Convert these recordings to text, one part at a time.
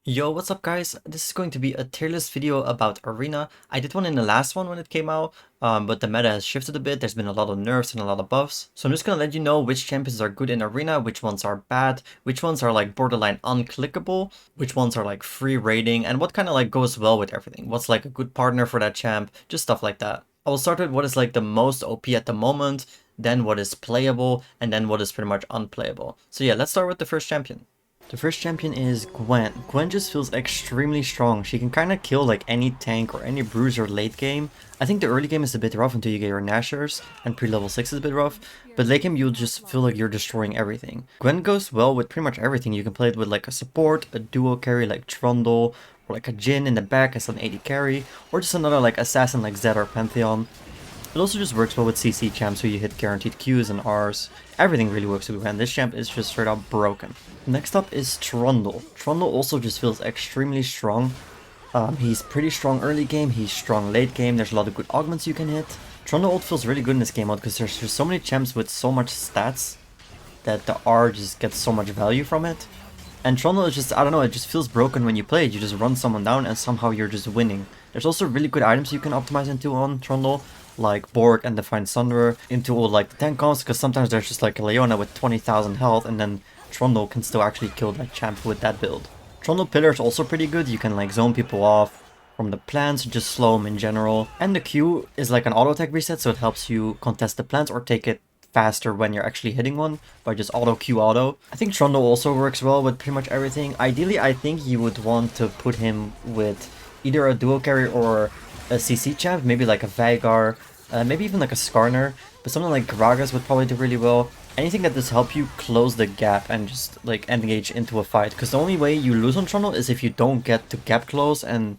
Yo, what's up guys? This is going to be a tier list video about Arena. I did one in the last one when it came out, but the meta has shifted a bit. There's been a lot of nerfs and a lot of buffs. So I'm just gonna let you know which champions are good in Arena, which ones are bad, which ones are like borderline unclickable, which ones are like free raiding, and what kind of like goes well with everything. What's like a good partner for that champ, just stuff like that. I will start with what is like the most OP at the moment, then what is playable, and then what is pretty much unplayable. So yeah, let's start with the first champion. The first champion is Gwen. Gwen just feels extremely strong. She can kind of kill like any tank or any bruiser late game. I think the early game is a bit rough until you get your Nashers, and pre-level 6 is a bit rough, but late game you'll just feel like you're destroying everything. Gwen goes well with pretty much everything. You can play it with like a support, a duo carry like Trundle, or like a Jhin in the back as an AD carry, or just another like assassin like Zed or Pantheon. It also just works well with CC champs, so you hit guaranteed Qs and Rs. Everything really works with Gwen. This champ is just straight up broken. Next up is Trundle. Trundle also just feels extremely strong. He's pretty strong early game, he's strong late game, there's a lot of good augments you can hit. Trundle ult feels really good in this game mode because there's just so many champs with so much stats that the R just gets so much value from it. And Trundle is just, I don't know, it just feels broken when you play it. You just run someone down and somehow you're just winning. There's also really good items you can optimize into on Trundle, like Borg and Divine Sunderer, into all like the tank comps, because sometimes there's just like a Leona with 20,000 health and then Trundle can still actually kill that champ with that build. Trundle Pillar is also pretty good. You can like zone people off from the plants, just slow them in general. And the Q is like an auto attack reset, so it helps you contest the plants or take it faster when you're actually hitting one by just auto Q auto. I think Trundle also works well with pretty much everything. Ideally, I think you would want to put him with either a duo carry or a CC champ, maybe like a Veigar, maybe even like a Skarner, but something like Gragas would probably do really well. Anything that does help you close the gap and just like engage into a fight, because the only way you lose on Trundle is if you don't get to gap close and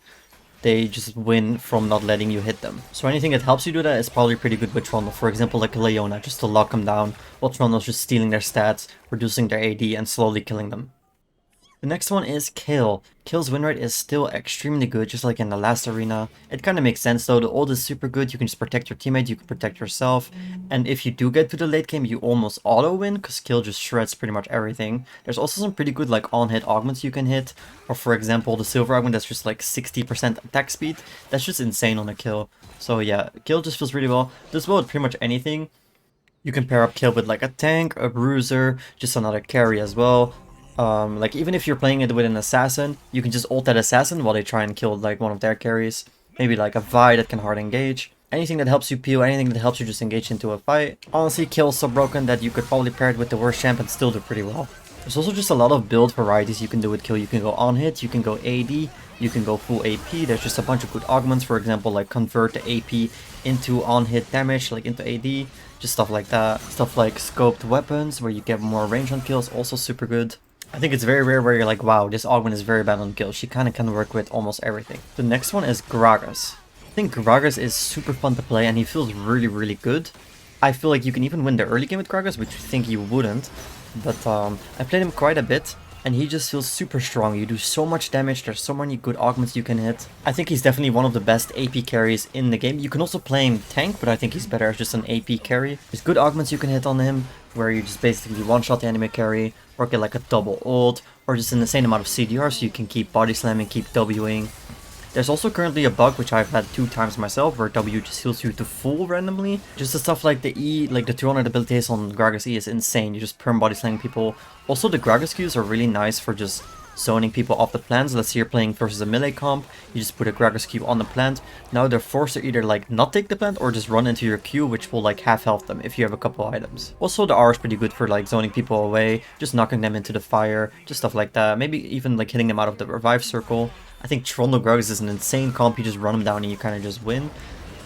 they just win from not letting you hit them. So anything that helps you do that is probably pretty good with Trundle. For example, like Leona, just to lock them down, while Trundle's just stealing their stats, reducing their AD, and slowly killing them. The next one is Kayle. Kayle's win rate is still extremely good, just like in the last arena. It kind of makes sense though, the ult is super good, you can just protect your teammate, you can protect yourself, and if you do get to the late game, you almost auto-win, because Kayle just shreds pretty much everything. There's also some pretty good like on-hit augments you can hit, or for example, the silver augment that's just like 60% attack speed. That's just insane on a kill. So yeah, Kayle just feels really well. Does well with pretty much anything. You can pair up Kayle with like a tank, a bruiser, just another carry as well. Like even if you're playing it with an assassin, you can just ult that assassin while they try and kill like one of their carries. Maybe like a Vi that can hard engage. Anything that helps you peel, anything that helps you just engage into a fight. Honestly, Kayle's so broken that you could probably pair it with the worst champ and still do pretty well. There's also just a lot of build varieties you can do with Kayle. You can go on hit, you can go AD, you can go full AP. There's just a bunch of good augments, for example, like convert the AP into on hit damage, like into AD. Just stuff like that. Stuff like scoped weapons, where you get more range on kills, also super good. I think it's very rare where you're like, wow, this augment is very bad on kills. She kind of can work with almost everything. The next one is Gragas. I think Gragas is super fun to play and he feels really, really good. I feel like you can even win the early game with Gragas, which you think you wouldn't. But I played him quite a bit and he just feels super strong. You do so much damage, there's so many good augments you can hit. I think he's definitely one of the best AP carries in the game. You can also play him tank, but I think he's better as just an AP carry. There's good augments you can hit on him, where you just basically one-shot the enemy carry, or get like a double ult, or just an insane amount of CDR so you can keep body slamming, keep Wing. There's also currently a bug, which I've had 2 times myself, where W just heals you to full randomly. Just the stuff like the E, like the 200 abilities on Gragas E is insane. You just perm body slamming people. Also the Gragas Qs are really nice for just zoning people off the plants. Let's say you're playing versus a melee comp, you just put a Gragas Q on the plant. Now they're forced to either like not take the plant or just run into your Q, which will like half health them if you have a couple items. Also the R is pretty good for like zoning people away, just knocking them into the fire, just stuff like that. Maybe even like hitting them out of the revive circle. I think Trundle Gragas is an insane comp, you just run them down and you kind of just win.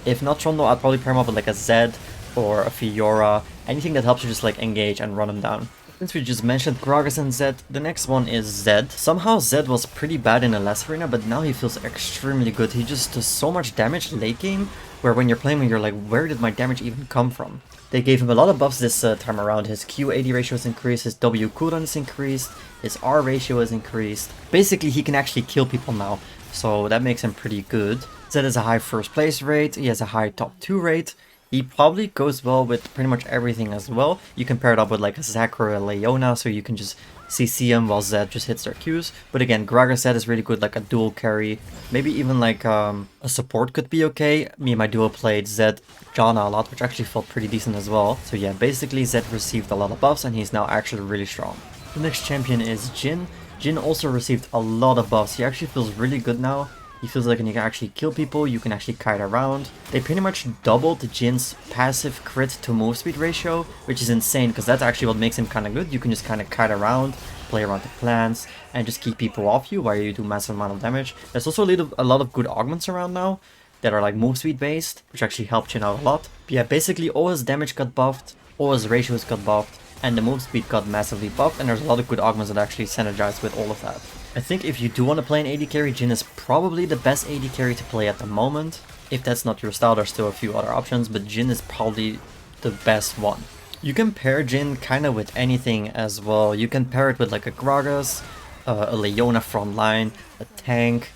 If not Trundle, I'd probably pair him up with like a Zed or a Fiora, anything that helps you just like engage and run them down. Since we just mentioned Gragas and Zed, the next one is Zed. Somehow Zed was pretty bad in the last arena, but now he feels extremely good. He just does so much damage late game, where when you're playing him, you're like, where did my damage even come from? They gave him a lot of buffs this time around. His Q80 ratio is increased, his W cooldown is increased, his R ratio is increased. Basically, he can actually kill people now, so that makes him pretty good. Zed has a high first place rate, he has a high top 2 rate. He probably goes well with pretty much everything as well. You can pair it up with like a Zac or a Leona, so you can just CC him while Zed just hits their Qs. But again, Gragas Zed is really good, like a dual carry. Maybe even like a support could be okay. Me and my duo played Zed Janna a lot, which actually felt pretty decent as well. So yeah, basically Zed received a lot of buffs and he's now actually really strong. The next champion is Jhin. Jhin also received a lot of buffs. He actually feels really good now. He feels like you can actually kill people, you can actually kite around. They pretty much doubled Jin's passive crit to move speed ratio, which is insane because that's actually what makes him kind of good. You can just kind of kite around, play around the plants, and just keep people off you while you do massive amount of damage. There's also a lot of good augments around now that are like move speed based, which actually helped Jhin out a lot. But yeah, basically all his damage got buffed, all his ratios got buffed, and the move speed got massively buffed, and there's a lot of good augments that actually synergize with all of that. I think if you do want to play an AD carry, Jhin is probably the best AD carry to play at the moment. If that's not your style, there's still a few other options, but Jhin is probably the best one. You can pair Jhin kind of with anything as well. You can pair it with like a Gragas, a Leona front line, a tank,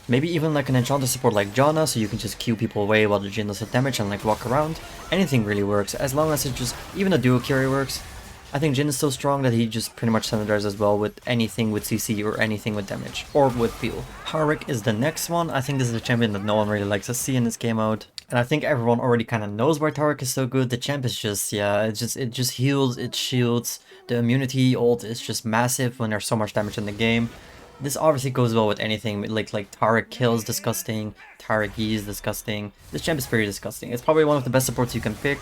maybe even like an Enchanter support like Janna, so you can just Q people away while the Jhin does the damage and like walk around. Anything really works, as long as it just, even a duo carry works. I think Jhin is so strong that he just pretty much synergizes as well with anything with CC or anything with damage, or with peel. Taric is the next one. I think this is a champion that no one really likes to see in this game mode. And I think everyone already kind of knows why Taric is so good. The champ is just, yeah, it just heals, it shields. The immunity ult is just massive when there's so much damage in the game. This obviously goes well with anything, like Taric Kill is disgusting, Taric E is disgusting. This champ is pretty disgusting. It's probably one of the best supports you can pick.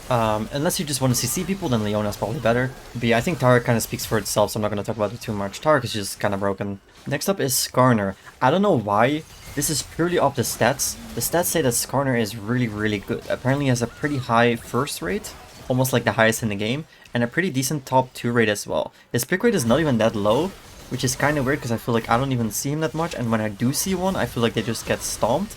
Unless you just want to CC people, then Leona is probably better. But yeah, I think Taric kind of speaks for itself, so I'm not going to talk about it too much. Taric is just kind of broken. Next up is Skarner. I don't know why. This is purely off the stats. The stats say that Skarner is really, really good. Apparently he has a pretty high first rate, almost like the highest in the game, and a pretty decent top 2 rate as well. His pick rate is not even that low, which is kind of weird because I feel like I don't even see him that much, and when I do see one, I feel like they just get stomped.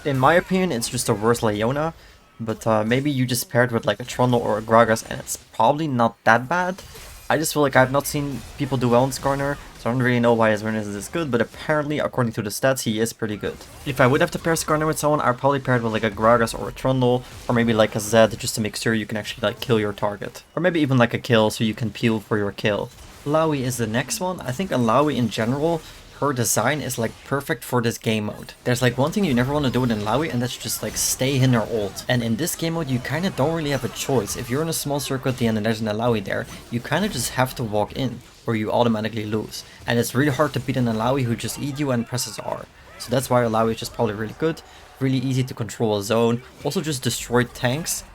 In my opinion, it's just a worse Leona. But maybe you just paired with like a Trundle or a Gragas and it's probably not that bad. I just feel like I've not seen people do well in Skarner, so I don't really know why his awareness is this good, but apparently, according to the stats, he is pretty good. If I would have to pair Skarner with someone, I'd probably pair it with like a Gragas or a Trundle, or maybe like a Zed, just to make sure you can actually like kill your target. Or maybe even like a kill, so you can peel for your kill. Illaoi is the next one. I think Illaoi in general, her design is like perfect for this game mode. There's like one thing you never want to do with Illaoi, and that's just like stay in her ult. And in this game mode, you kind of don't really have a choice. If you're in a small circle at the end and there's an Illaoi there, you kind of just have to walk in, or you automatically lose. And it's really hard to beat an Illaoi who just eat you and presses R. So that's why Illaoi is just probably really good. Really easy to control a zone. Also just destroy tanks.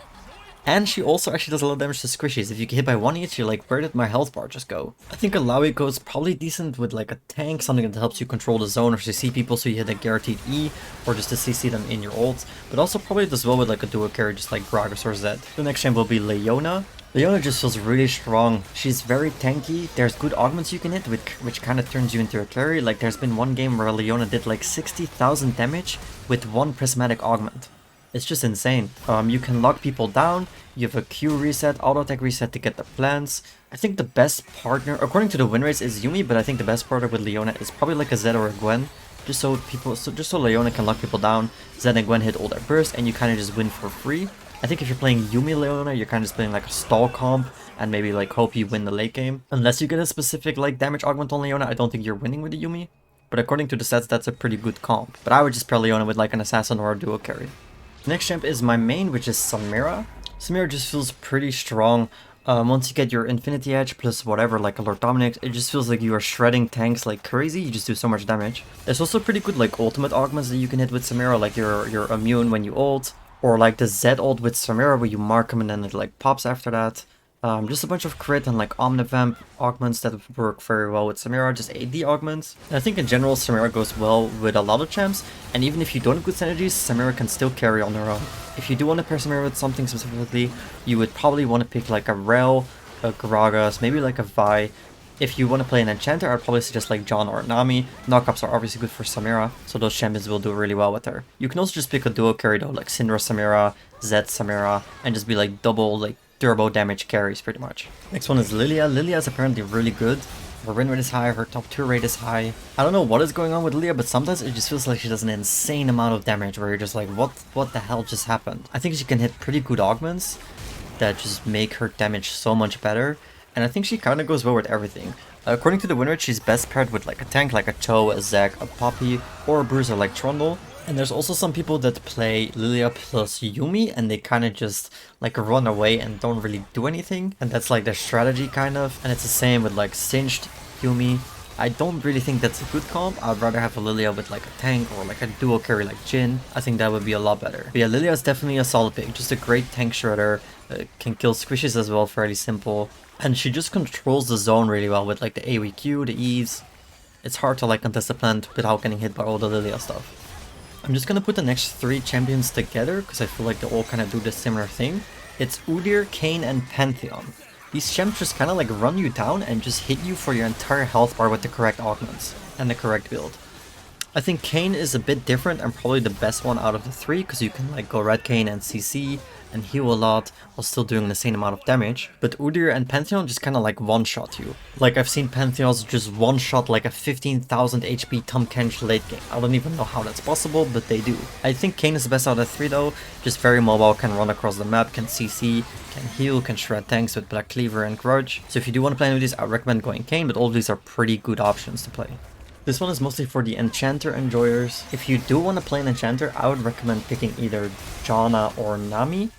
And she also actually does a lot of damage to squishies. If you get hit by one each, you're like, where did my health bar just go? I think Illaoi goes probably decent with like a tank, something that helps you control the zone or CC people so you hit a guaranteed E, or just to CC them in your ult. But also probably does well with like a duo carry just like Gragas or Zed. The next champ will be Leona. Leona just feels really strong. She's very tanky. There's good augments you can hit, which kind of turns you into a carry. Like there's been one game where Leona did like 60,000 damage with one prismatic augment. It's just insane. You can lock people down, you have a Q reset, auto attack reset to get the plants. I think the best partner, according to the win rates, is Yuumi, but I think the best partner with Leona is probably like a Zed or a Gwen. Just so Leona can lock people down, Zed and Gwen hit all their bursts, and you kind of just win for free. I think if you're playing Yuumi Leona, you're kind of just playing like a stall comp, and maybe like hope you win the late game. Unless you get a specific like damage augment on Leona, I don't think you're winning with the Yuumi. But according to the stats, that's a pretty good comp. But I would just pair Leona with like an assassin or a duo carry. Next champ is my main, which is Samira. Samira just feels pretty strong. Once you get your Infinity Edge plus whatever, like a Lord Dominic, it just feels like you are shredding tanks like crazy. You just do so much damage. There's also pretty good like ultimate augments that you can hit with Samira, like you're immune when you ult, or like the Z ult with Samira where you mark him and then it like pops after that. Just a bunch of crit and like Omnivamp augments that work very well with Samira, just AD augments. And I think in general Samira goes well with a lot of champs, and even if you don't have good synergies, Samira can still carry on her own. If you do want to pair Samira with something specifically, you would probably want to pick like a Rel, a Gragas, maybe like a Vi. If you want to play an Enchanter, I'd probably suggest like John or Nami. Knockups are obviously good for Samira, so those champions will do really well with her. You can also just pick a duo carry though, like Syndra Samira, Zed Samira, and just be like double like turbo damage carries pretty much. Next one is Lillia. Lillia is apparently really good. Her win rate is high, her top 2 rate is high. I don't know what is going on with Lillia, but sometimes it just feels like she does an insane amount of damage where you're just like, what the hell just happened? I think she can hit pretty good augments that just make her damage so much better. And I think she kind of goes well with everything. According to the win rate, she's best paired with like a tank like a Cho, a Zac, a Poppy, or a bruiser like Trundle. And there's also some people that play Lillia plus Yuumi and they kind of just like run away and don't really do anything. And that's like their strategy kind of. And it's the same with like Singed Yuumi. I don't really think that's a good comp. I'd rather have a Lillia with like a tank or like a dual carry like Jhin. I think that would be a lot better. But yeah, Lillia is definitely a solid pick. Just a great tank shredder. Can kill squishes as well, fairly simple. And she just controls the zone really well with like the AoE the E's. It's hard to like contest the plant without getting hit by all the Lillia stuff. I'm just gonna put the next 3 champions together because I feel like they all kind of do the similar thing. It's Udyr, Kayne, and Pantheon. These champs just kind of like run you down and just hit you for your entire health bar with the correct augments and the correct build. I think Kayne is a bit different and probably the best one out of the 3 because you can like go red Kayne and CC and heal a lot while still doing the same amount of damage. But Udyr and Pantheon just kind of like one-shot you. Like I've seen Pantheons just one-shot like a 15,000 HP Tahm Kench late game. I don't even know how that's possible, but they do. I think Kayne is the best out of the 3 though. Just very mobile, can run across the map, can CC, can heal, can shred tanks with Black Cleaver and Grudge. So if you do want to play any of these, I recommend going Kayne, but all of these are pretty good options to play. This one is mostly for the Enchanter enjoyers. If you do want to play an Enchanter, I would recommend picking either Janna or Nami.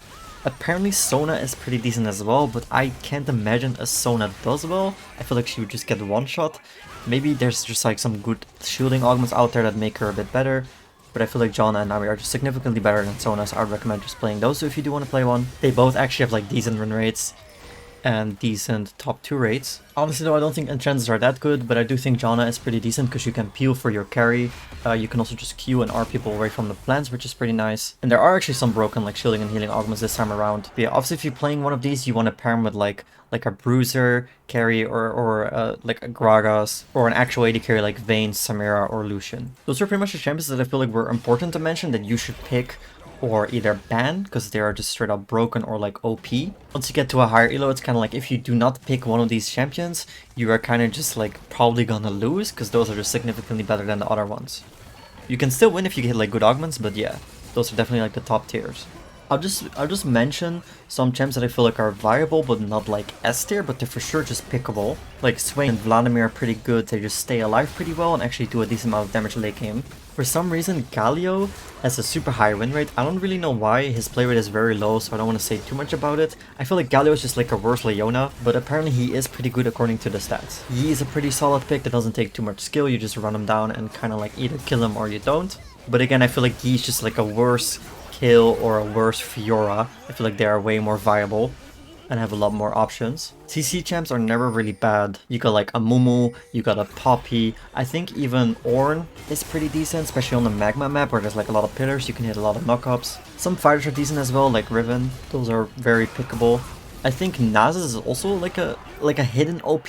Apparently Sona is pretty decent as well, but I can't imagine a Sona does well. I feel like she would just get one shot. Maybe there's just like some good shielding augments out there that make her a bit better. But I feel like Janna and Nami are just significantly better than Sona, so I would recommend just playing those if you do want to play one. They both actually have like decent win rates and decent top 2 rates. Honestly though, I don't think Enchanters are that good, but I do think Janna is pretty decent because you can peel for your carry. You can also just Q and R people away from the plants, which is pretty nice. And there are actually some broken like shielding and healing augments this time around. But yeah, obviously if you're playing one of these, you want to pair them with like a bruiser carry or like a Gragas or an actual AD carry like Vayne, Samira, or Lucian. Those are pretty much the champions that I feel like were important to mention that you should pick or either ban because they are just straight up broken or like OP. Once you get to a higher elo, it's kind of like if you do not pick one of these champions, you are kind of just like probably gonna lose because those are just significantly better than the other ones. You can still win if you get like good augments, but yeah, those are definitely like the top tiers. I'll just mention some champs that I feel like are viable but not like S tier, but they're for sure just pickable. Like Swain and Vladimir are pretty good, they just stay alive pretty well and actually do a decent amount of damage late game. For some reason Galio has a super high win rate. I don't really know why, his play rate is very low, so I don't want to say too much about it. I feel like Galio is just like a worse Leona, but apparently he is pretty good according to the stats. He is a pretty solid pick that doesn't take too much skill, you just run him down and kind of like either kill him or you don't. But again, I feel like he's just like a worse Kayle or a worse Fiora. I feel like they are way more viable and have a lot more options. CC champs are never really bad. You got like a Mumu, you got a Poppy. I think even Ornn is pretty decent, especially on the Magma map where there's like a lot of pillars, you can hit a lot of knockups. Some fighters are decent as well, like Riven. Those are very pickable. I think Nasus is also like a hidden OP.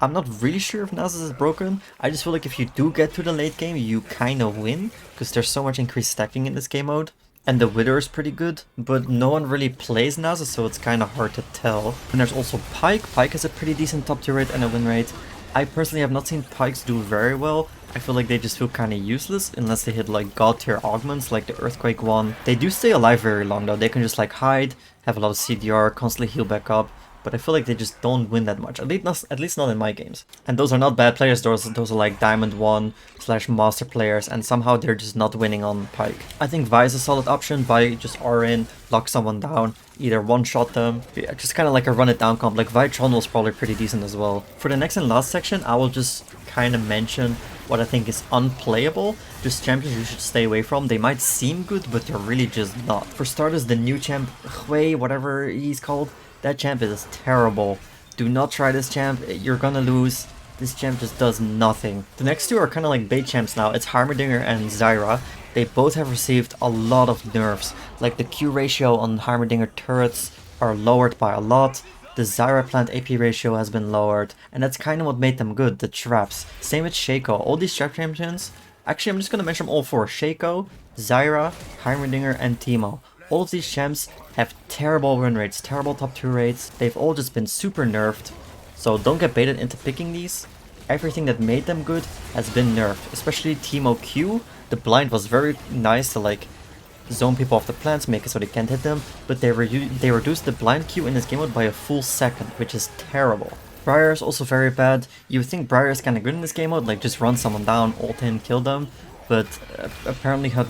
I'm not really sure if Nasus is broken. I just feel like if you do get to the late game, you kind of win because there's so much increased stacking in this game mode. And the Wither is pretty good, but no one really plays Nasus, so it's kind of hard to tell. And there's also Pyke. Pyke has a pretty decent top tier rate and a win rate. I personally have not seen Pykes do very well. I feel like they just feel kind of useless unless they hit like god tier augments like the Earthquake one. They do stay alive very long though. They can just like hide, have a lot of CDR, constantly heal back up. But I feel like they just don't win that much, at least not in my games. And those are not bad players, those are like Diamond 1/Master players, and somehow they're just not winning on Pyke. I think Vi is a solid option. Vi just R in, lock someone down, either one-shot them. Yeah, just kind of like a run it down comp. Like Vi Trundle is probably pretty decent as well. For the next and last section, I will just kind of mention what I think is unplayable, just champions you should stay away from. They might seem good, but they're really just not. For starters, the new champ, Hui, whatever he's called, that champ is terrible. Do not try this champ, you're gonna lose. This champ just does nothing. The next two are kind of like bait champs now. It's Heimerdinger and Zyra. They both have received a lot of nerfs. Like the Q ratio on Heimerdinger turrets are lowered by a lot. The Zyra plant AP ratio has been lowered. And that's kind of what made them good, the traps. Same with Shaco. All these trap champions, actually I'm just gonna mention them all four. Shaco, Zyra, Heimerdinger, and Teemo. All of these champs have terrible win rates, terrible top 2 rates. They've all just been super nerfed. So don't get baited into picking these. everything that made them good has been nerfed, especially Teemo Q. The blind was very nice to like zone people off the plants, make it so they can't hit them, but they reduced the blind Q in this game mode by a full second, which is terrible. Briar is also very bad. You would think Briar is kinda good in this game mode, like just run someone down, ult in, kill them, but apparently her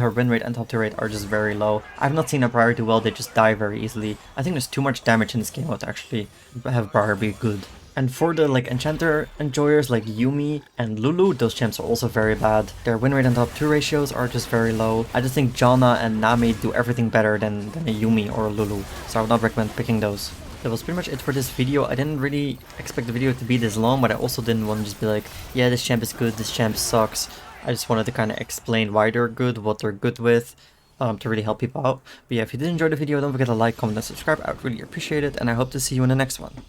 win rate and top tier rate are just very low. I've not seen a Briar do well, they just die very easily. I think there's too much damage in this game mode to actually have Briar be good. And for the like enchanter enjoyers like Yuumi and Lulu, those champs are also very bad. Their win rate and top 2 ratios are just very low. I just think Janna and Nami do everything better than a Yuumi or a Lulu, so I would not recommend picking those. That was pretty much it for this video. I didn't really expect the video to be this long, but I also didn't want to just be like, yeah, this champ is good, this champ sucks. I just wanted to kind of explain why they're good, what they're good with, to really help people out. But yeah, if you did enjoy the video, don't forget to like, comment, and subscribe. I would really appreciate it, and I hope to see you in the next one.